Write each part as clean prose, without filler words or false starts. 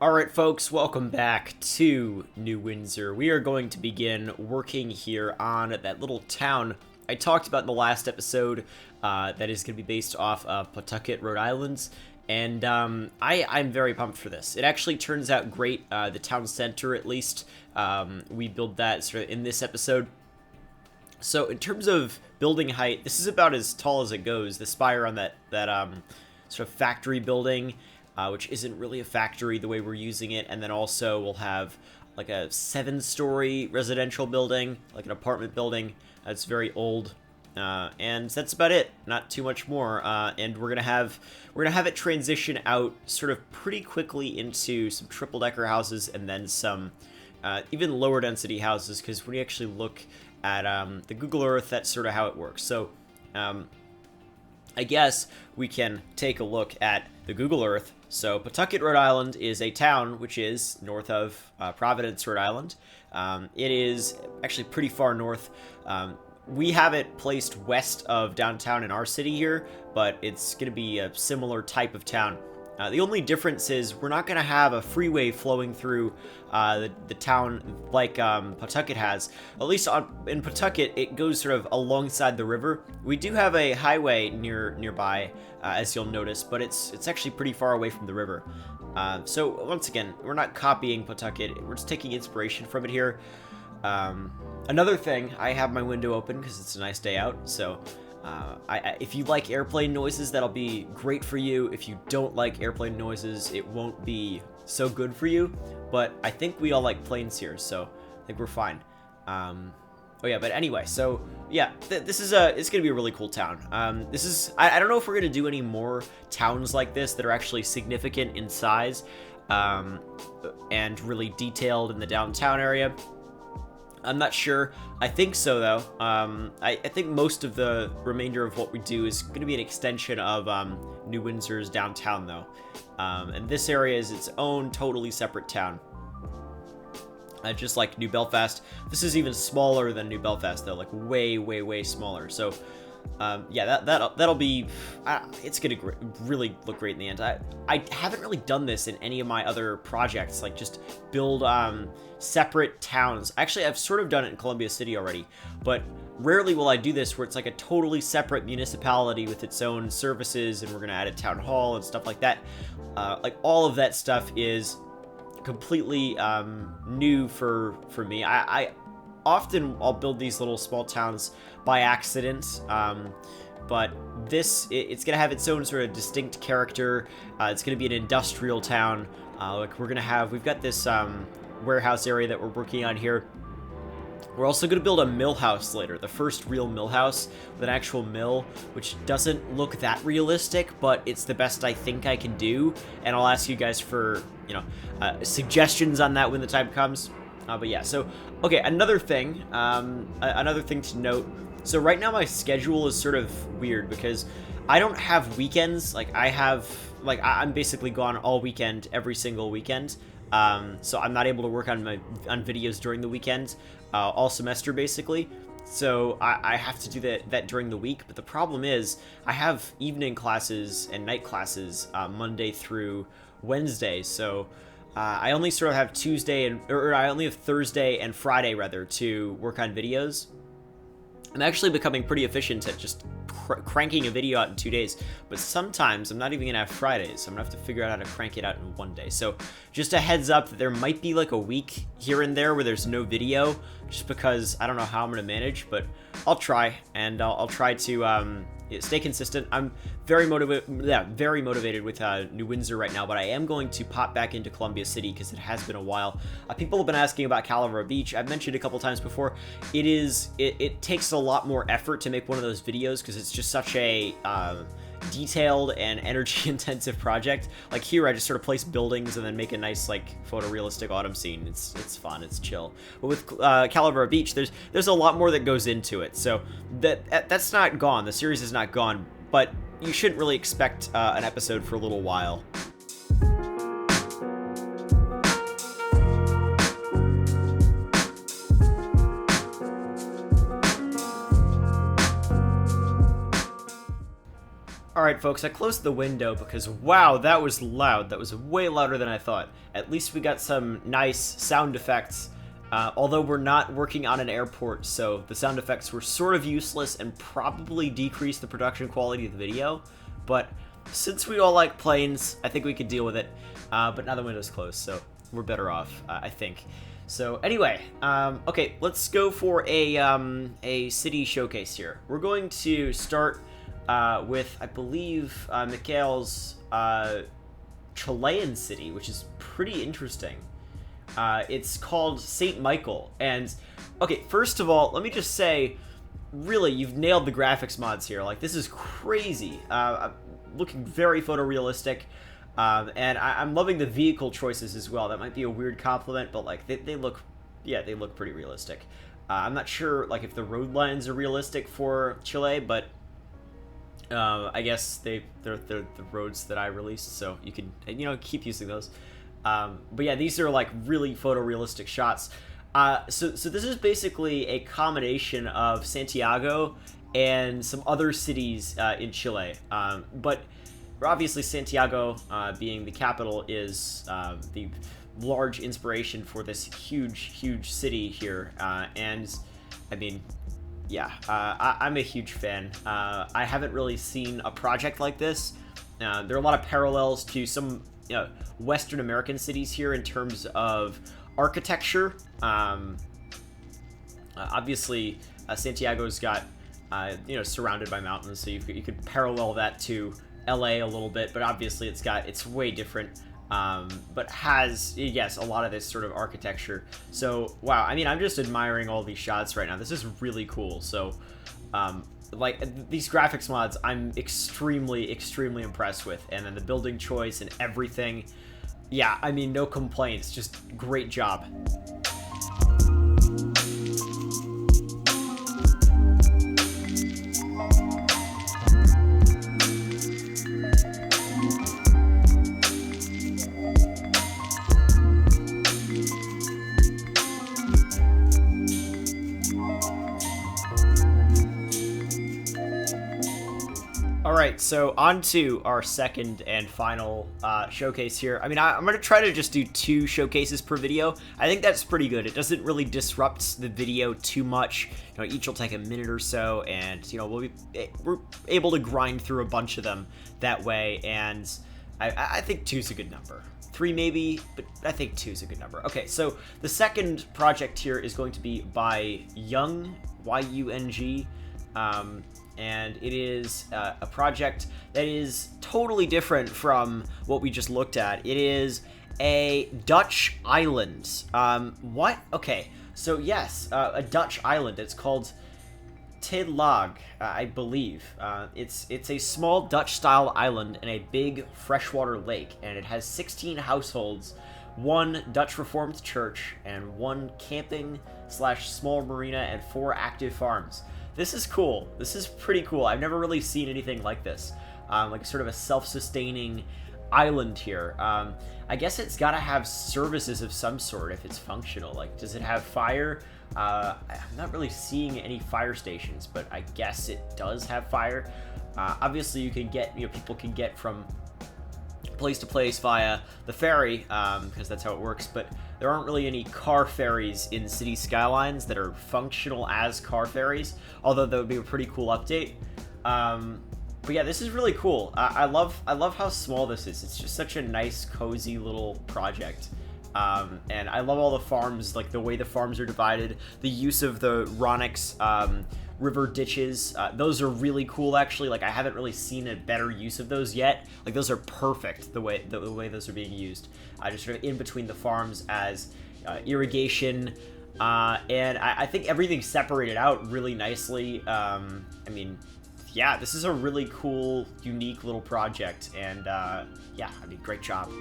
Alright folks, welcome back to New Windsor. We are going to begin working here on that little town I talked about in the last episode that is going to be based off of Pawtucket, Rhode Island. And I'm very pumped for this. It actually turns out great, the town center at least. We build that sort of in this episode. So in terms of building height, this is about as tall as it goes. The spire on that sort of factory building, which isn't really a factory the way we're using it. And then also we'll have like a 7-story residential building, like an apartment building. That's very old. And that's about it. Not too much more. And we're gonna have it transition out sort of pretty quickly into some triple-decker houses and then some even lower density houses, because when you actually look at the Google Earth, that's sort of how it works. So I guess we can take a look at the Google Earth. So Pawtucket, Rhode Island is a town which is north of Providence, Rhode Island. It is actually pretty far north. We have it placed west of downtown in our city here, but it's going to be a similar type of town. The only difference is we're not going to have a freeway flowing through the town like Pawtucket has. At least in Pawtucket, it goes sort of alongside the river. We do have a highway nearby, as you'll notice, but it's actually pretty far away from the river. So once again, we're not copying Pawtucket. We're just taking inspiration from it here. Another thing, I have my window open because it's a nice day out, so if you like airplane noises, that'll be great for you. If you don't like airplane noises, it won't be so good for you, but I think we all like planes here, so I think we're fine. Oh yeah, but anyway, so yeah, this is it's gonna be a really cool town. I don't know if we're gonna do any more towns like this that are actually significant in size and really detailed in the downtown area. I'm not sure. I think so, though. I think most of the remainder of what we do is going to be an extension of New Windsor's downtown, though. And this area is its own totally separate town. Just like New Belfast. This is even smaller than New Belfast, though. Like, way, way, way smaller. So, yeah, that'll be... it's going to really look great in the end. I haven't really done this in any of my other projects. Like, just build... separate towns. Actually, I've sort of done it in Columbia City already, but rarely will I do this where it's like a totally separate municipality with its own services, and we're gonna add a town hall and stuff like that. Like all of that stuff is completely new for me. I often I'll build these little small towns by accident, but it's gonna have its own sort of distinct character. It's gonna be an industrial town. Like we've got this warehouse area that we're working on here. We're also going to build a mill house later, the first real mill house with an actual mill, which doesn't look that realistic, but it's the best I think I can do, and I'll ask you guys for, suggestions on that when the time comes. But yeah, so, okay, another thing to note. So right now my schedule is sort of weird because I don't have weekends. I'm basically gone all weekend, every single weekend. So I'm not able to work on videos during the weekend, all semester basically. So I have to do that during the week. But the problem is I have evening classes and night classes Monday through Wednesday. So I only sort of have I only have Thursday and Friday rather to work on videos. I'm actually becoming pretty efficient at just cranking a video out in 2 days, but sometimes I'm not even gonna have Fridays, so I'm gonna have to figure out how to crank it out in one day. So just a heads up that there might be like a week here and there where there's no video, just because I don't know how I'm gonna manage, but I'll try, and I'll try to stay consistent. I'm very motivated with New Windsor right now, but I am going to pop back into Columbia City because it has been a while. People have been asking about Calaveras Beach. I've mentioned a couple times before. It takes a lot more effort to make one of those videos because it's just such a detailed and energy intensive project. Like here I just sort of place buildings and then make a nice like photorealistic autumn scene. It's fun, it's chill. But with Calaveras Beach, there's a lot more that goes into it. So that's not gone. The series is not gone, but you shouldn't really expect an episode for a little while. Alright folks, I closed the window because wow, that was loud. That was way louder than I thought. At least we got some nice sound effects, although we're not working on an airport, so the sound effects were sort of useless and probably decreased the production quality of the video. But since we all like planes, I think we could deal with it. But now the window's closed, so we're better off, I think. So anyway, okay, let's go for a city showcase here. We're going to start with, I believe, Mikhail's Chilean city, which is pretty interesting. It's called St. Michael, and okay, first of all, let me just say, really, you've nailed the graphics mods here. Like, this is crazy. Looking very photorealistic, and I'm loving the vehicle choices as well. That might be a weird compliment, but like they look, yeah, they look pretty realistic. I'm not sure like if the road lines are realistic for Chile, but I guess they're the roads that I released, so you can, you know, keep using those. But yeah, these are like really photorealistic shots. So this is basically a combination of Santiago and some other cities in Chile. But obviously Santiago, being the capital, is the large inspiration for this huge city here. And I mean, yeah, I'm a huge fan. I haven't really seen a project like this. There are a lot of parallels to some Western American cities here in terms of architecture. Obviously, Santiago's got, surrounded by mountains, so you could parallel that to LA a little bit, but obviously it's way different. But has, yes, a lot of this sort of architecture. So, wow, I mean, I'm just admiring all these shots right now. This is really cool. So, like, these graphics mods, I'm extremely impressed with. And then the building choice and everything. Yeah, I mean, no complaints. Just great job. Alright, so on to our second and final showcase here. I mean, I'm going to try to just do 2 showcases per video. I think that's pretty good. It doesn't really disrupt the video too much. You know, each will take a minute or so, and, you know, we're able to grind through a bunch of them that way, and I think 2 is a good number. 3 maybe, but I think 2 is a good number. Okay, so the second project here is going to be by Young, Y-U-N-G, and it is a project that is totally different from what we just looked at. It is a Dutch island. What? Okay, so yes, a Dutch island. It's called Tidlag, I believe. It's a small Dutch-style island in a big freshwater lake, and it has 16 households, 1 Dutch Reformed church, and 1 camping/small marina, and 4 active farms. This is cool. This is pretty cool. I've never really seen anything like this. Like sort of a self-sustaining island here. I guess it's got to have services of some sort if it's functional. Like, does it have fire? I'm not really seeing any fire stations, but I guess it does have fire. Obviously, you can get, people can get from place to place via the ferry, because that's how it works, but there aren't really any car ferries in City Skylines that are functional as car ferries, although that would be a pretty cool update. But yeah, this is really cool. I love how small this is. It's just such a nice, cozy little project. And I love all the farms, like the way the farms are divided, the use of the Ronix river ditches. Those are really cool, actually. Like, I haven't really seen a better use of those yet. Like, those are perfect the way those are being used. Just sort of in between the farms as irrigation. And I think everything's separated out really nicely. I mean, yeah, this is a really cool, unique little project. And yeah, I mean, great job.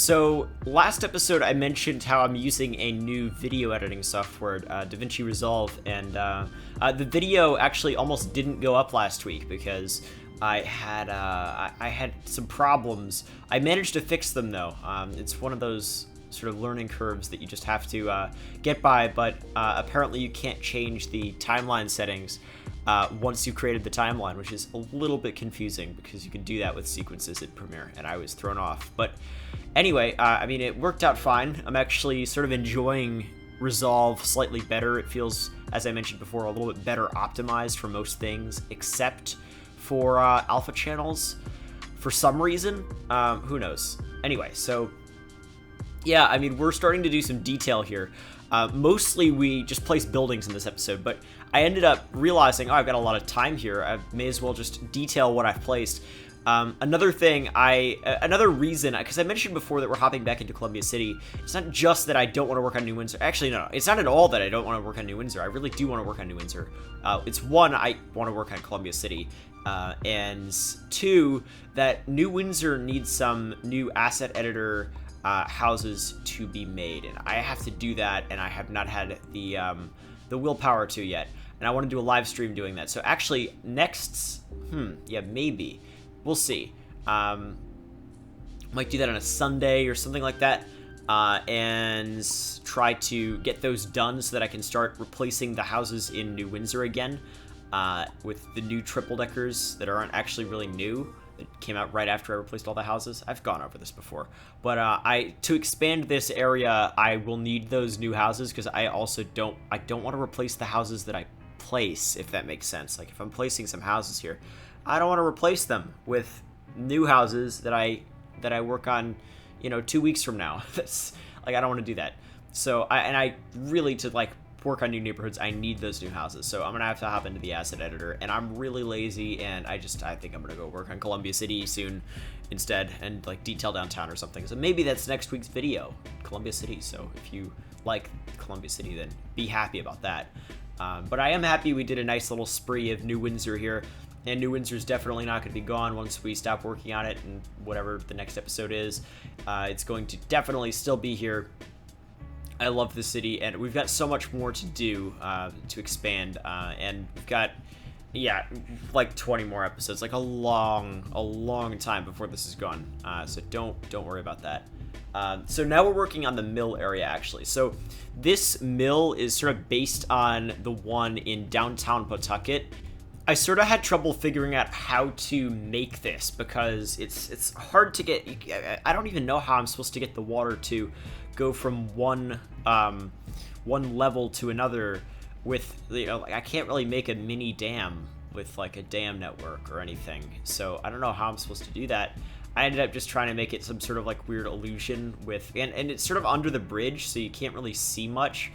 So, last episode I mentioned how I'm using a new video editing software, DaVinci Resolve, and the video actually almost didn't go up last week because I had some problems. I managed to fix them though. It's one of those sort of learning curves that you just have to get by, but apparently you can't change the timeline settings once you've created the timeline, which is a little bit confusing because you can do that with sequences in Premiere, and I was thrown off. But anyway, I mean, it worked out fine. I'm actually sort of enjoying Resolve slightly better. It feels, as I mentioned before, a little bit better optimized for most things, except for alpha channels for some reason. Who knows? Anyway, so yeah, I mean, we're starting to do some detail here. Mostly we just placed buildings in this episode, but I ended up realizing, oh, I've got a lot of time here. I may as well just detail what I've placed. Another thing, another reason, because I mentioned before that we're hopping back into Columbia City. It's not just that I don't want to work on New Windsor. Actually, no, it's not at all that I don't want to work on New Windsor. I really do want to work on New Windsor. It's one, I want to work on Columbia City. And two, that New Windsor needs some new asset editor houses to be made, and I have to do that, and I have not had the willpower to yet, and I want to do a live stream doing that. So actually, next, yeah, maybe, we'll see. Might do that on a Sunday or something like that, and try to get those done so that I can start replacing the houses in New Windsor again with the new triple deckers that aren't actually really new. It came out right after I replaced all the houses. I've gone over this before. But to expand this area, I will need those new houses because I also don't want to replace the houses that I place, if that makes sense. Like if I'm placing some houses here, I don't want to replace them with new houses that I work on, 2 weeks from now. That's like, I don't want to do that. So I really, to like work on new neighborhoods, I need those new houses. So I'm gonna have to hop into the asset editor, and I'm really lazy, and I think I'm gonna go work on Columbia City soon instead, and like detail downtown or something. So maybe that's next week's video, Columbia City. So if you like Columbia City, then be happy about that. But I am happy we did a nice little spree of New Windsor here, and New Windsor's definitely not going to be gone once we stop working on it, and whatever the next episode is, it's going to definitely still be here. I love the city, and we've got so much more to do to expand, and we've got, yeah, like 20 more episodes, like a long time before this is gone. So don't worry about that. So now we're working on the mill area, actually. So this mill is sort of based on the one in downtown Pawtucket. I sort of had trouble figuring out how to make this because it's hard to get. I don't even know how I'm supposed to get the water to go from one level to another with, like, I can't really make a mini dam with like a dam network or anything. So I don't know how I'm supposed to do that. I ended up just trying to make it some sort of like weird illusion with, and it's sort of under the bridge, so you can't really see much.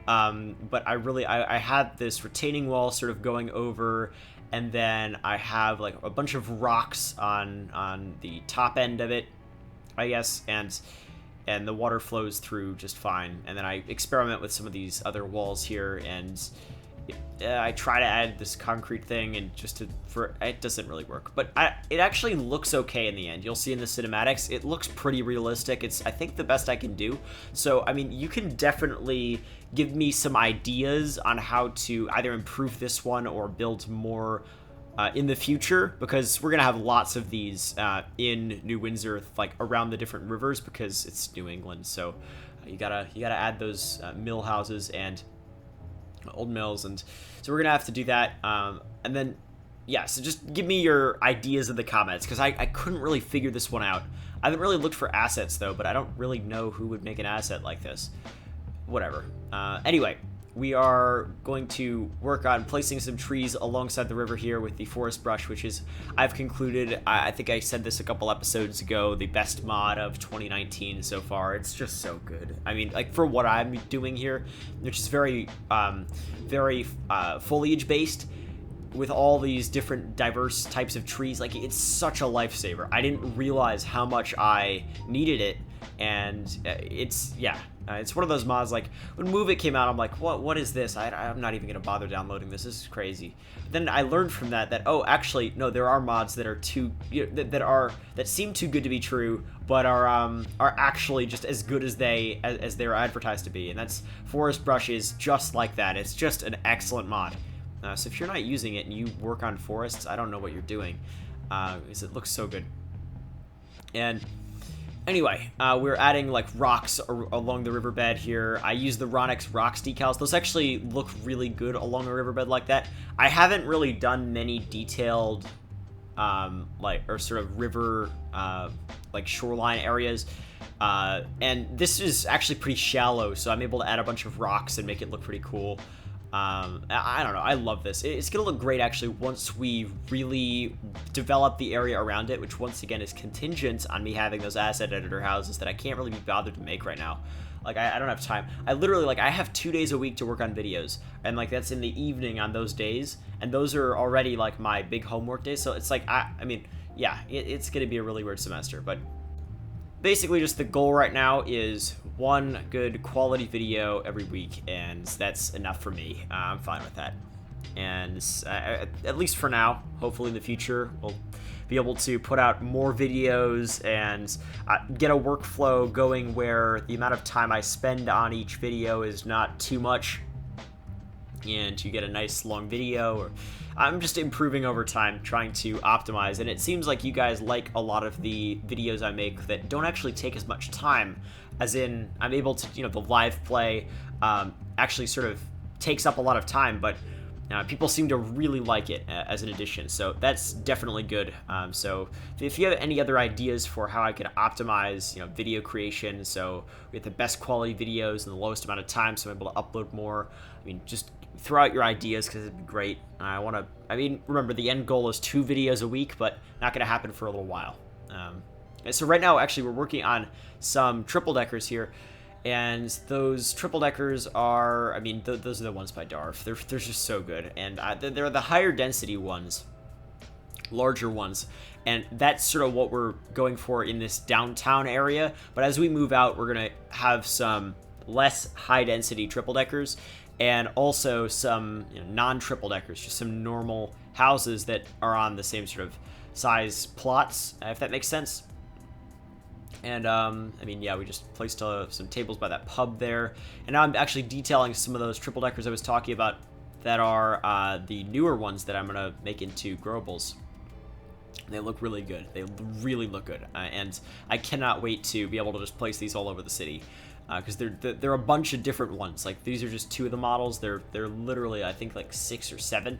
But I had this retaining wall sort of going over, and then I have like a bunch of rocks on the top end of it, I guess, and the water flows through just fine. And then I experiment with some of these other walls here, and I try to add this concrete thing, and it doesn't really work, but it actually looks okay in the end. You'll see in the cinematics, it looks pretty realistic. It's, I think, the best I can do. So I mean, you can definitely give me some ideas on how to either improve this one or build more in the future, because we're gonna have lots of these in New Windsor, like around the different rivers, because it's New England. So you gotta add those mill houses and old mills, and so we're gonna have to do that. And then yeah, so just give me your ideas in the comments, because I couldn't really figure this one out. I haven't really looked for assets though, but I don't really know who would make an asset like this. Whatever. Anyway, we are going to work on placing some trees alongside the river here with the forest brush, which is, I've concluded, I think I said this a couple episodes ago, the best mod of 2019 so far. It's just so good. I mean, like, for what I'm doing here, which is very foliage based, with all these different diverse types of trees, like, it's such a lifesaver. I didn't realize how much I needed it, and it's one of those mods, like, when Move It came out, I'm like, what is this? I'm not even gonna bother downloading this. This is crazy. But then I learned from that, oh, actually, no, there are mods that are that seem too good to be true, but are actually just as good as they're advertised to be, and that's Forest Brush is just like that. It's just an excellent mod. So if you're not using it and you work on forests, I don't know what you're doing. because it looks so good. And anyway, we're adding like rocks along the riverbed here. I use the Ronix Rocks decals. Those actually look really good along a riverbed like that. I haven't really done many detailed, or sort of river, like shoreline areas. And this is actually pretty shallow, so I'm able to add a bunch of rocks and make it look pretty cool. I don't know. I love this. It's going to look great, actually, once we really develop the area around it, which, once again, is contingent on me having those asset editor houses that I can't really be bothered to make right now. Like, I don't have time. I literally, like, I have 2 days a week to work on videos, and, like, that's in the evening on those days, and those are already, like, my big homework days, so it's like, I mean, yeah, it's going to be a really weird semester, but basically just the goal right now is one good quality video every week, and that's enough for me. I'm fine with that. And at least for now, hopefully in the future, we'll be able to put out more videos and get a workflow going where the amount of time I spend on each video is not too much, and you get a nice long video. Or I'm just improving over time, trying to optimize, and it seems like you guys like a lot of the videos I make that don't actually take as much time, as in I'm able to, the live play actually sort of takes up a lot of time, but people seem to really like it as an addition, so that's definitely good. So if you have any other ideas for how I could optimize, video creation, so we get the best quality videos in the lowest amount of time, so I'm able to upload more, I mean, just throw out your ideas, because it'd be great. Remember, the end goal is 2 videos a week, but not going to happen for a little while. So right now, actually, we're working on some triple-deckers here, and those triple-deckers are, those are the ones by Darf. They're just so good, and they're the higher density ones, larger ones, and that's sort of what we're going for in this downtown area. But as we move out, we're going to have some less high-density triple-deckers, and also some non-triple deckers, just some normal houses that are on the same sort of size plots, if that makes sense. And yeah, we just placed some tables by that pub there, and now I'm actually detailing some of those triple deckers I was talking about that are the newer ones that I'm gonna make into growables. They look really good. They really look good, and I cannot wait to be able to just place these all over the city. Because they're a bunch of different ones. Like, these are just 2 of the models. They're literally, I think, like 6 or 7.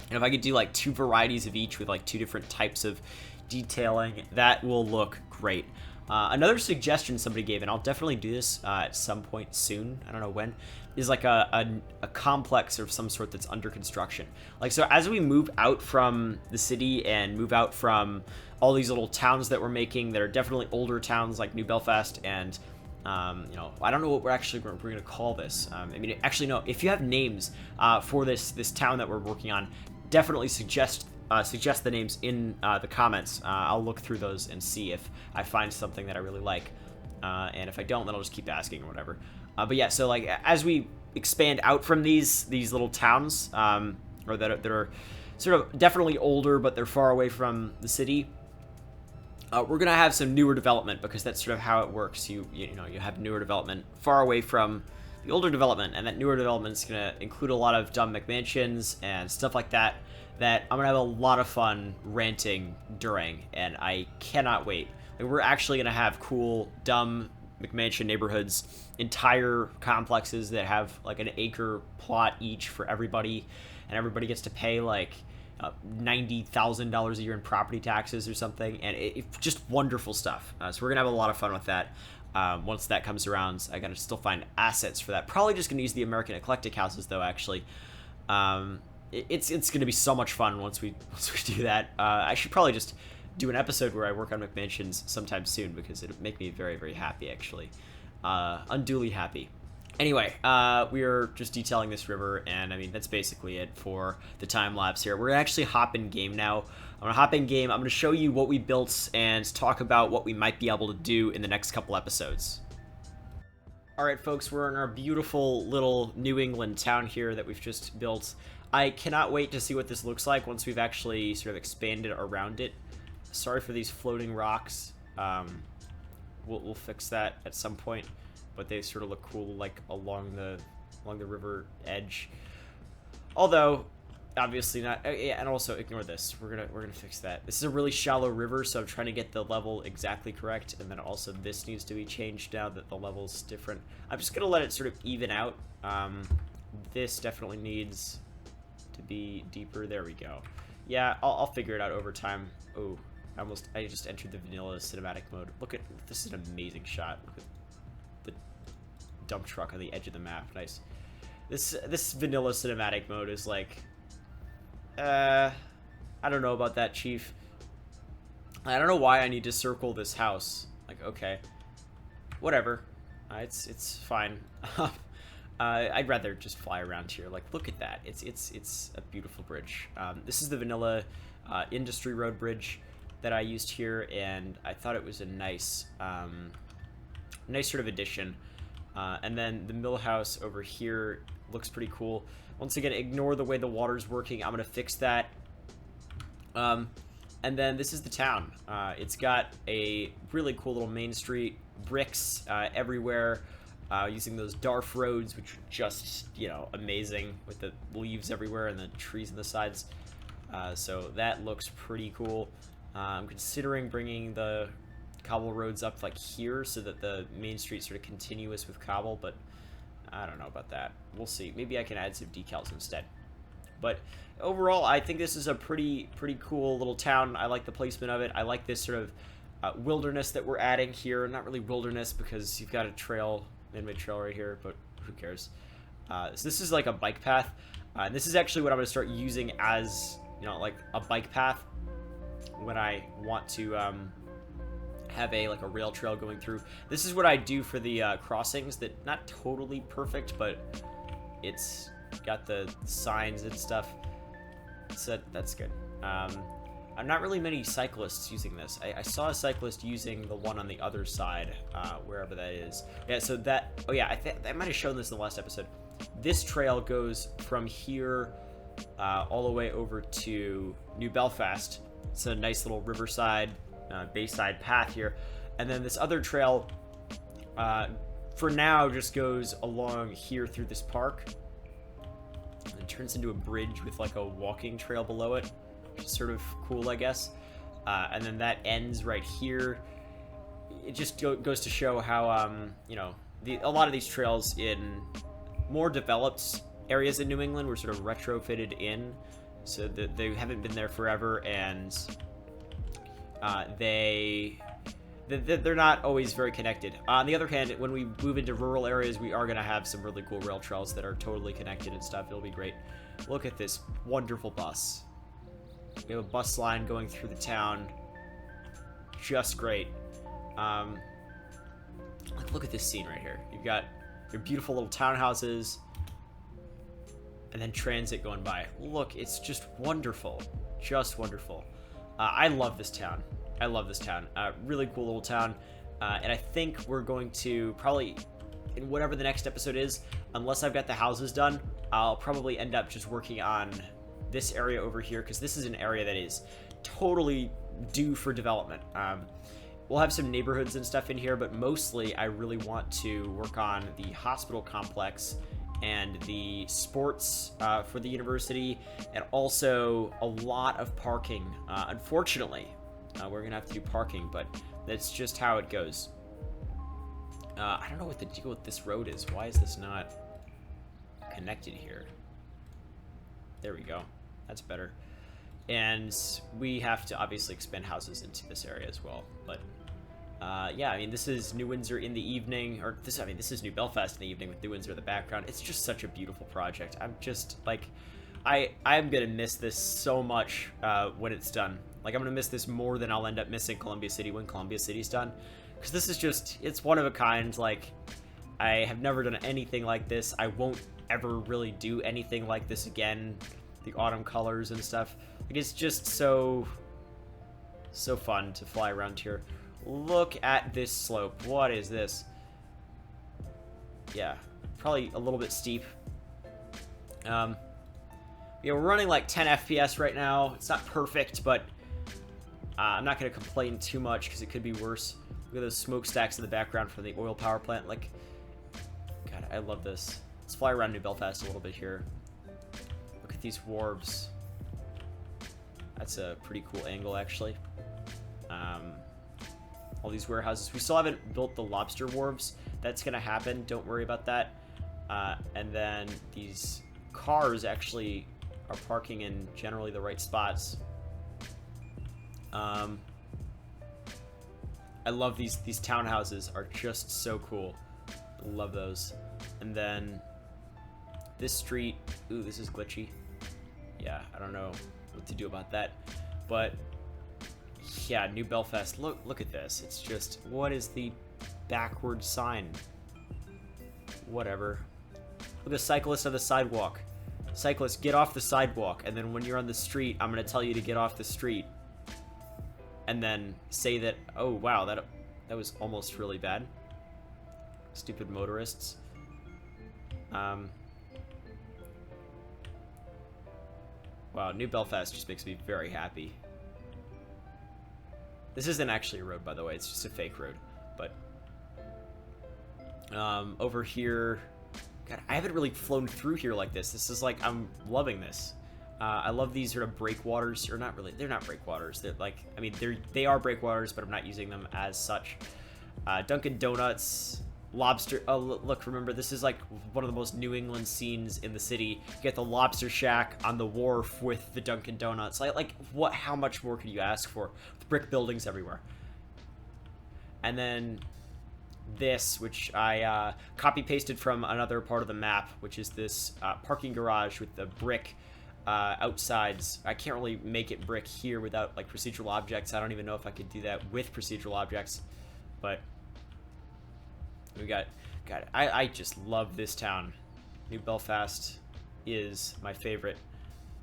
And if I could do like 2 varieties of each with like 2 different types of detailing, that will look great. Another suggestion somebody gave, and I'll definitely do this at some point soon, I don't know when, is like a complex of some sort that's under construction. Like, so as we move out from the city and move out from all these little towns that we're making that are definitely older towns like New Belfast, and I don't know what we're going to call this. Actually, no. If you have names for this town that we're working on, definitely suggest the names in the comments. I'll look through those and see if I find something that I really like. And if I don't, then I'll just keep asking or whatever. But yeah, so like as we expand out from these little towns, or that are sort of definitely older, but they're far away from the city. We're gonna have some newer development, because that's sort of how it works. You have newer development far away from the older development, and that newer development is gonna include a lot of dumb McMansions and stuff like that. That I'm gonna have a lot of fun ranting during, and I cannot wait. Like, we're actually gonna have cool dumb McMansion neighborhoods, entire complexes that have like an acre plot each for everybody, and everybody gets to pay like $90,000 a year in property taxes or something, and it's just wonderful stuff. So we're gonna have a lot of fun with that. Once that comes around, I gotta still find assets for that. Probably just gonna use the American Eclectic houses, though. Actually, it's gonna be so much fun once we do that. I should probably just do an episode where I work on McMansions sometime soon, because it'll make me very, very happy, actually, unduly happy. Anyway, we are just detailing this river, and that's basically it for the time lapse here. We're gonna actually hop in game now. I'm gonna hop in game. I'm gonna show you what we built and talk about what we might be able to do in the next couple episodes. All right, folks, we're in our beautiful little New England town here that we've just built. I cannot wait to see what this looks like once we've actually sort of expanded around it. Sorry for these floating rocks. We'll fix that at some point. But they sort of look cool, like along the river edge. Although obviously not. Yeah, and also ignore this. We're gonna fix that. This is a really shallow river, so I'm trying to get the level exactly correct, and then also this needs to be changed now that the level's different. I'm just gonna let it sort of even out. This definitely needs to be deeper. There we go. Yeah, I'll figure it out over time. Oh, I just entered the vanilla cinematic mode. Look at this is an amazing shot. Look at the dump truck on the edge of the map. Nice. This vanilla cinematic mode is like, I don't know about that, Chief. I don't know why I need to circle this house. Like, okay, whatever. It's fine. I'd rather just fly around here. Like, look at that. It's a beautiful bridge. This is the vanilla industry road bridge that I used here, and I thought it was a nice, nice sort of addition. And then the mill house over here looks pretty cool. Once again, ignore the way the water's working. I'm gonna fix that. And then this is the town. It's got a really cool little main street, bricks everywhere, using those Darf roads, which are just, you know, amazing with the leaves everywhere and the trees on the sides. So that looks pretty cool. I'm considering bringing the cobble roads up like here so that the main street's sort of continuous with cobble, but I don't know about that. We'll see. Maybe I can add some decals instead. But overall, I think this is a pretty cool little town. I like the placement of it. I like this sort of wilderness that we're adding here. Not really wilderness because you've got a trail, man-made trail right here, but who cares? So this is like a bike path. And this is actually what I'm going to start using as, you know, like a bike path when I want to have a rail trail going through. This is what I do for the crossings. That not totally perfect, but it's got the signs and stuff, so that's good. I'm not really many cyclists using this. I saw a cyclist using the one on the other side, wherever that is. Yeah, so that, oh yeah, I might have shown this in the last episode. This trail goes from here all the way over to New Belfast. It's a nice little riverside, bayside path here. And then this other trail, for now, just goes along here through this park. And it turns into a bridge with like a walking trail below it, which is sort of cool, I guess. And then that ends right here. It just goes to show how, you know, a lot of these trails in more developed areas in New England were sort of retrofitted in, so that they haven't been there forever, and they're not always very connected. On the other hand, when we move into rural areas, we are going to have some really cool rail trails that are totally connected and stuff. It'll be great. Look at this wonderful bus. We have a bus line going through the town. Just great. Look at this scene right here. You've got your beautiful little townhouses, and then transit going by. Look, it's just wonderful. Just wonderful. I love this town. I love this town. Really cool little town. And I think we're going to probably, in whatever the next episode is, unless I've got the houses done, I'll probably end up just working on this area over here, because this is an area that is totally due for development. We'll have some neighborhoods and stuff in here, but mostly I really want to work on the hospital complex and the sports for the university, and also a lot of parking. Unfortunately, we're gonna have to do parking, but that's just how it goes. I don't know what the deal with this road is. Why is this not connected here? There we go. That's better. And we have to obviously expand houses into this area as well. But yeah, I mean, this is New Windsor in the evening, or this is New Belfast in the evening with New Windsor in the background. It's just such a beautiful project. I'm just like, I'm gonna miss this so much when it's done. Like, I'm gonna miss this more than I'll end up missing Columbia City when Columbia City's done, because this is just, it's one of a kind. Like, I have never done anything like this. I won't ever really do anything like this again. The autumn colors and stuff. Like, it's just so fun to fly around here. Look at this slope. What is this? Yeah, probably a little bit steep. Yeah, we're running like 10 FPS right now. It's not perfect, but I'm not going to complain too much because it could be worse. Look at those smokestacks in the background from the oil power plant. Like, God, I love this. Let's fly around New Belfast a little bit here. Look at at these wharves. That's a pretty cool angle, actually. All these warehouses. We still haven't built the lobster wharves. That's gonna happen. Don't worry about that. And then these cars actually are parking in generally the right spots. I love these townhouses. Are just so cool. Love those. And then this street. Ooh, this is glitchy. Yeah, I don't know what to do about that. But yeah, New Belfast. Look at this. It's just, what is the backward sign? Whatever. Look, a cyclist on the sidewalk. Cyclist, get off the sidewalk. And then when you're on the street, I'm gonna tell you to get off the street. And then say that, oh wow, that was almost really bad. Stupid motorists. Wow, New Belfast just makes me very happy. This isn't actually a road, by the way. It's just a fake road. But over here, God, I haven't really flown through here like this. This is like, I'm loving this. I love these sort of breakwaters, or not really. They're not breakwaters. They're like, I mean, they are breakwaters, but I'm not using them as such. Dunkin' Donuts, lobster. Oh, look, remember, this is like one of the most New England scenes in the city. You get the lobster shack on the wharf with the Dunkin' Donuts. Like what? How much more could you ask for? With brick buildings everywhere. And then this, which I copy pasted from another part of the map, which is this parking garage with the brick outsides. I can't really make it brick here without like procedural objects. I don't even know if I could do that with procedural objects, but we got I just love this town. New Belfast is my favorite.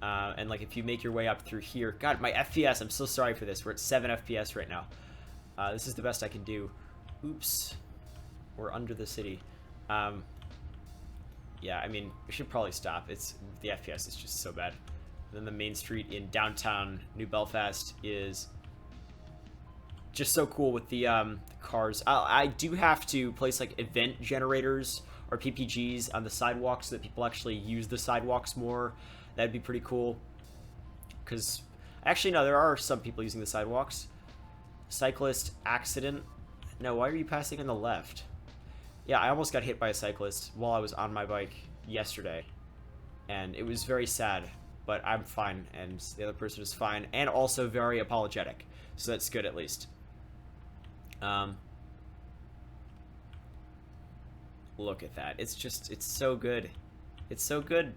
And like, if you make your way up through here, God, my FPS, I'm so sorry for this. We're at 7 FPS right now. This is the best I can do. Oops, we're under the city. Yeah, I mean, we should probably stop. The FPS is just so bad. And then the main street in downtown New Belfast is just so cool with the cars. I do have to place like event generators or PPGs on the sidewalks so that people actually use the sidewalks more. That'd be pretty cool. Because actually, no, there are some people using the sidewalks. Cyclist accident. No, why are you passing on the left? Yeah, I almost got hit by a cyclist while I was on my bike yesterday. And it was very sad, but I'm fine, and the other person is fine, and also very apologetic. So that's good, at least. Look at that. It's so good. It's so good.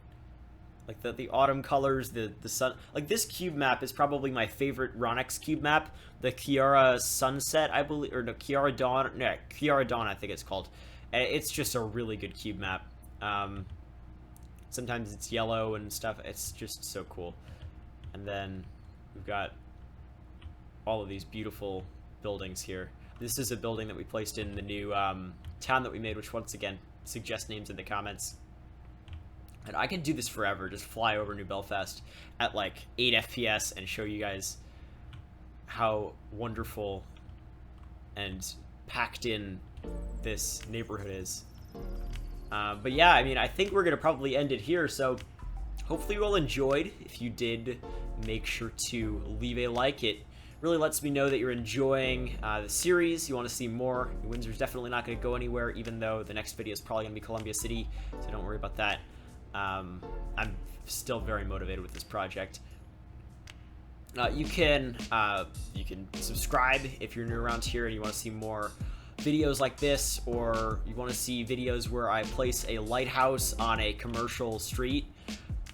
Like the autumn colors, the sun. Like, this cube map is probably my favorite Ronix cube map. The Kiara Sunset, I believe, or no, Kiara Dawn. No, Kiara Dawn, I think it's called. And it's just a really good cube map. Sometimes it's yellow and stuff. It's just so cool. And then we've got all of these beautiful buildings here. This is a building that we placed in the new town that we made, which, once again, suggest names in the comments. And I can do this forever, just fly over New Belfast at like 8 FPS and show you guys how wonderful and packed in this neighborhood is. But yeah, I mean, I think we're going to probably end it here, so hopefully you all enjoyed. If you did, make sure to leave a like. It really lets me know that you're enjoying the series. You want to see more. Windsor's definitely not going to go anywhere, even though the next video is probably going to be Columbia City, so don't worry about that. I'm still very motivated with this project. You can subscribe if you're new around here and you want to see more videos like this, or you want to see videos where I place a lighthouse on a commercial street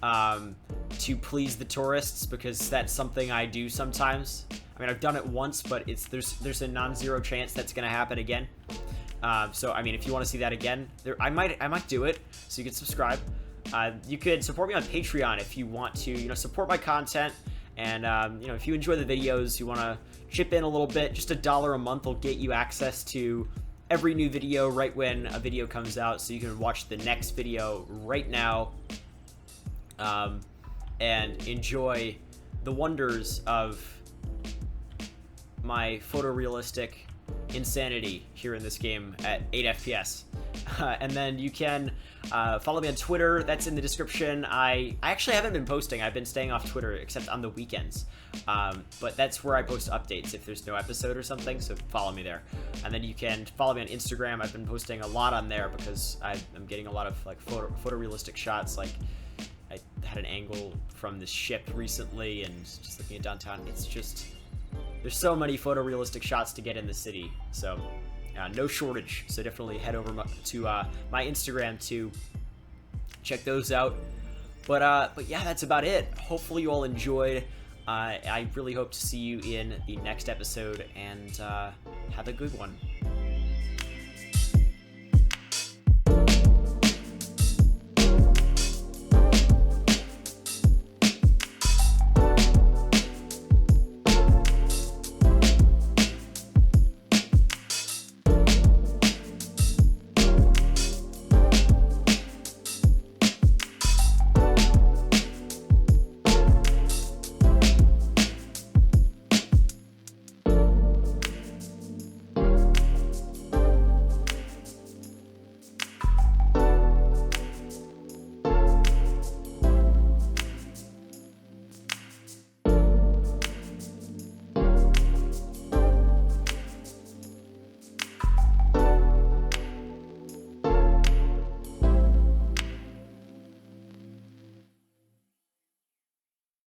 to please the tourists, because that's something I do sometimes. I mean, I've done it once, but there's a non-zero chance that's going to happen again. So I mean, if you want to see that again, I might do it. So you can subscribe. You could support me on Patreon if you want to, support my content. And, if you enjoy the videos, you want to chip in a little bit, just $1 a month will get you access to every new video right when a video comes out. So you can watch the next video right now and enjoy the wonders of my photorealistic insanity here in this game at 8 FPS. And then you can follow me on Twitter. That's in the description. I actually haven't been posting. I've been staying off Twitter except on the weekends. But that's where I post updates if there's no episode or something, so follow me there. And then you can follow me on Instagram. I've been posting a lot on there because I'm getting a lot of like photorealistic shots. Like I had an angle from this ship recently and just looking at downtown. It's just, there's so many photorealistic shots to get in the city. So no shortage. So definitely head over to my Instagram to check those out. But yeah, that's about it. Hopefully you all enjoyed. I really hope to see you in the next episode, and have a good one.